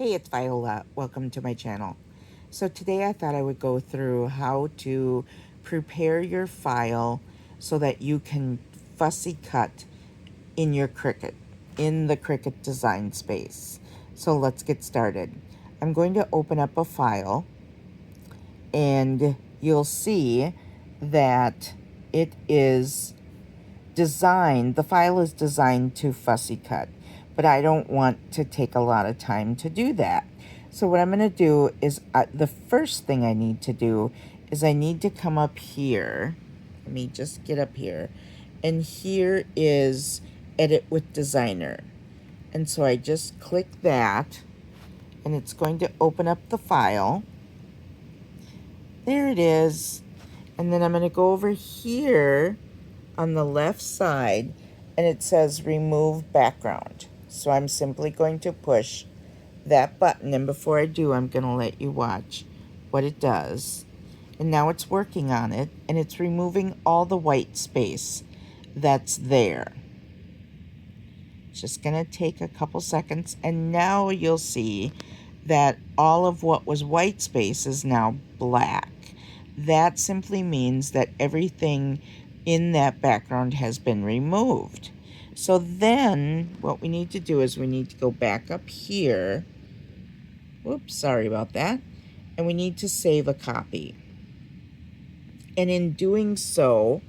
Hey, it's Viola. Welcome to my channel. So today I thought I would go through how to prepare your file so that you can fussy cut in your Cricut, in the Cricut design space. So let's get started. I'm going to open up a file and you'll see that it is designed, the file is designed to fussy cut, but I don't want to take a lot of time to do that. So what I'm going to do is the first thing I need to do is I need to come up here. Let me just get up here. And here is Edit with Designer. And so I just click that and it's going to open up the file. There it is. And then I'm going to go over here on the left side and it says remove background. So I'm simply going to push that button, and before I do, I'm going to let you watch what it does. And now it's working on it and it's removing all the white space that's there. It's just going to take a couple seconds and now you'll see that all of what was white space is now black. That simply means that everything in that background has been removed. So then what we need to do is we need to go back up here. Whoops, sorry about that. And we need to save a copy. And in doing so,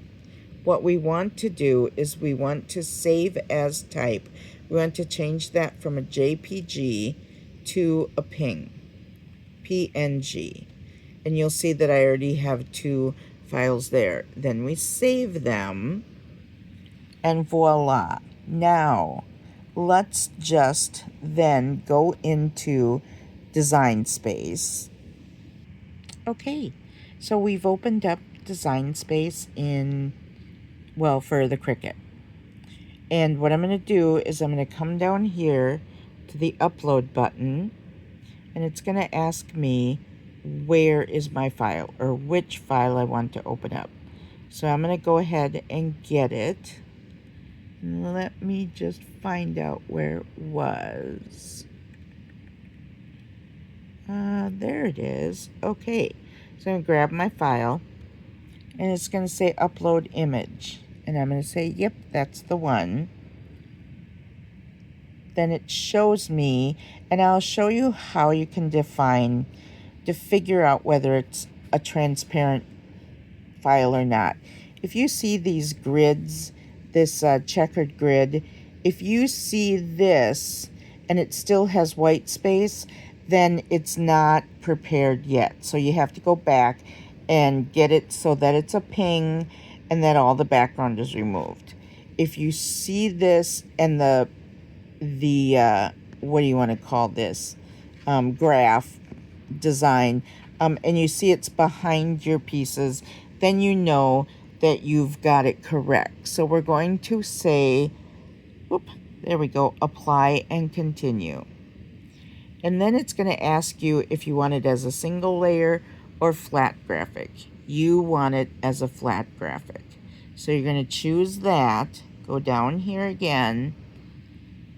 what we want to do is we want to save as type. We want to change that from a JPG to a PNG. And you'll see that I already have two files there. Then we save them and voila. Now let's just then go into Design Space. Okay, so we've opened up Design Space for the Cricut. And what I'm going to do is I'm going to come down here to the upload button and it's going to ask me where is my file or which file I want to open up. So I'm going to go ahead and get it. Let me just find out where it was. There it is. Okay, so I'm going to grab my file and it's going to say upload image. And I'm going to say, yep, that's the one. Then it shows me, and I'll show you how you can define to figure out whether it's a transparent file or not. If you see these grids, this checkered grid, if you see this and it still has white space, then it's not prepared yet. So you have to go back and get it so that it's a ping and that all the background is removed. If you see this and the what do you want to call this, graph design, and you see it's behind your pieces, then you know that you've got it correct. So we're going to say, whoop, there we go, apply and continue. And then it's going to ask you if you want it as a single layer or flat graphic. You want it as a flat graphic. So you're going to choose that, go down here again,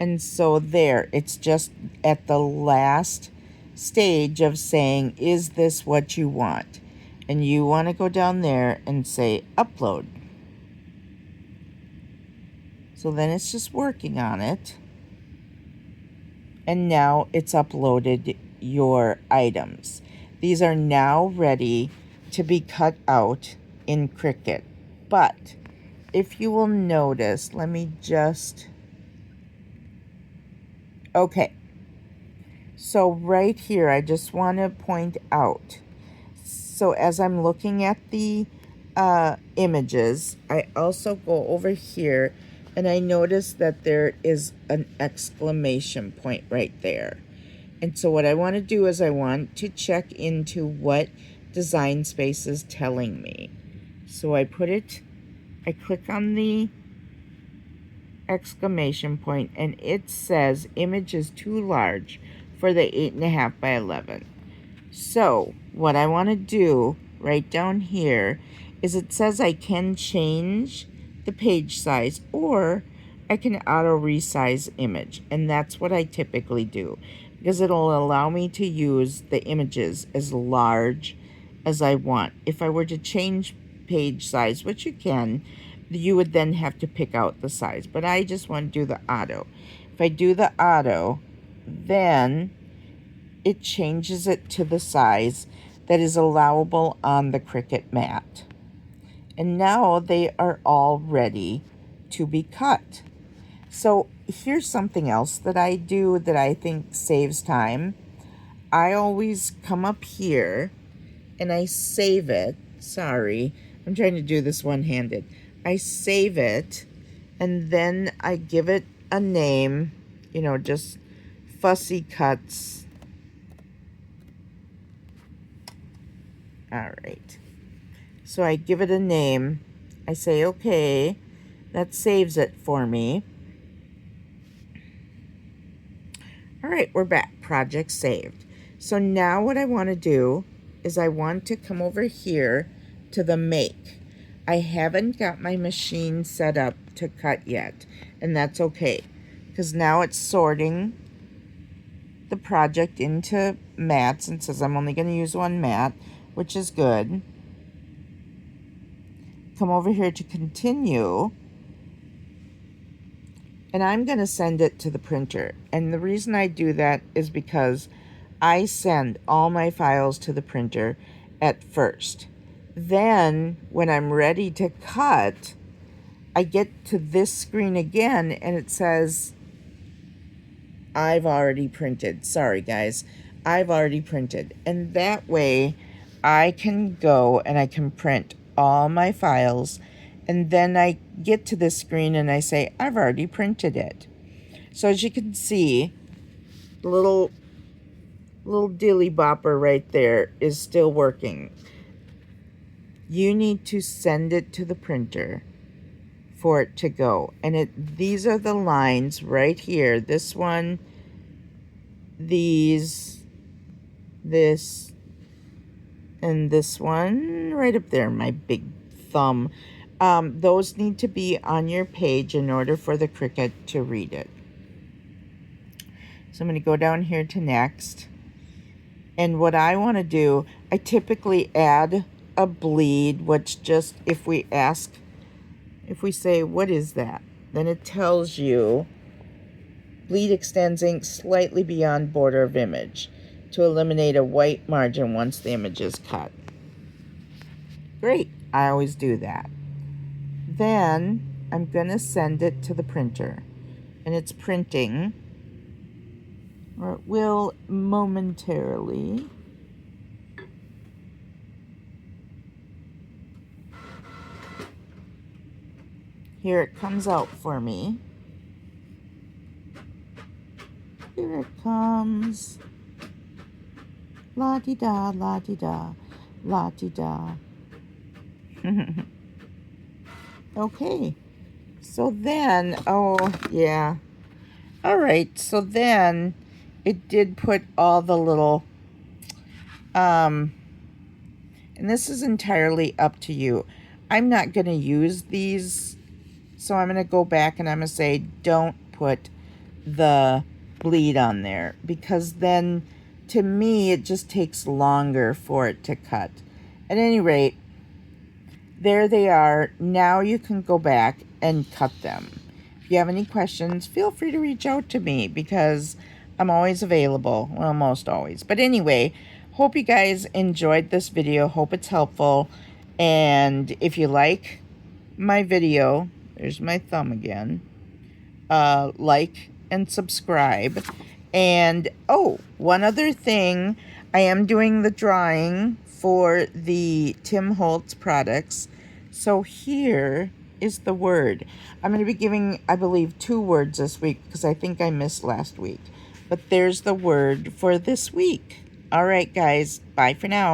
and so there, it's just at the last stage of saying, is this what you want? And you want to go down there and say upload. So then it's just working on it. And now it's uploaded your items. These are now ready to be cut out in Cricut. But if you will notice, let me just... Okay. So right here, I just want to point out. So as I'm looking at the images, I also go over here and I notice that there is an exclamation point right there. And so what I want to do is I want to check into what Design Space is telling me. So I click on the exclamation point and it says image is too large for the 8.5 by 11. So what I want to do right down here is it says I can change the page size or I can auto resize image, and that's what I typically do. because it'll allow me to use the images as large as I want. If I were to change page size, which you can, you would then have to pick out the size. But I just want to do the auto. If I do the auto, then it changes it to the size that is allowable on the Cricut mat. And now they are all ready to be cut. So here's something else that I do that I think saves time. I always come up here and I save it. Sorry, I'm trying to do this one-handed. I save it and then I give it a name, you know, just Fussy Cuts. All right. So I give it a name. I say, okay, that saves it for me. All right, we're back. Project saved. So now what I want to do is I want to come over here to the make. I haven't got my machine set up to cut yet, and that's okay, because now it's sorting the project into mats and says I'm only going to use one mat, which is good. Come over here to continue, and I'm going to send it to the printer. And the reason I do that is because I send all my files to the printer at first. Then when I'm ready to cut, I get to this screen again and it says, I've already printed. Sorry guys, I've already printed. And that way I can go and I can print all my files, and then I get to this screen and I say, I've already printed it. So as you can see, the little dilly bopper right there is still working. You need to send it to the printer for it to go. And these are the lines right here. This one, these, this, and this one right up there, my big thumb. Those need to be on your page in order for the Cricut to read it. So I'm going to go down here to next. And what I want to do, I typically add a bleed, which just, if we say, what is that? Then it tells you, bleed extends ink slightly beyond border of image to eliminate a white margin once the image is cut. Great, I always do that. Then I'm going to send it to the printer, and it's printing, or it will momentarily. Here it comes out for me. Here it comes. La-di-da, la-di-da, la-di-da. Okay. So then, oh, yeah. All right, so then it did put all the little, and this is entirely up to you. I'm not going to use these, so I'm going to go back and I'm going to say, don't put the bleed on there, because then, to me, it just takes longer for it to cut. At any rate, there they are. Now you can go back and cut them. If you have any questions, feel free to reach out to me, because I'm always available. Well, most always. But anyway, hope you guys enjoyed this video. Hope it's helpful. And if you like my video, there's my thumb again, like and subscribe. And, oh, one other thing, I am doing the drawing for the Tim Holtz products. So here is the word. I'm going to be giving, I believe, 2 words this week, because I think I missed last week. But there's the word for this week. All right, guys. Bye for now.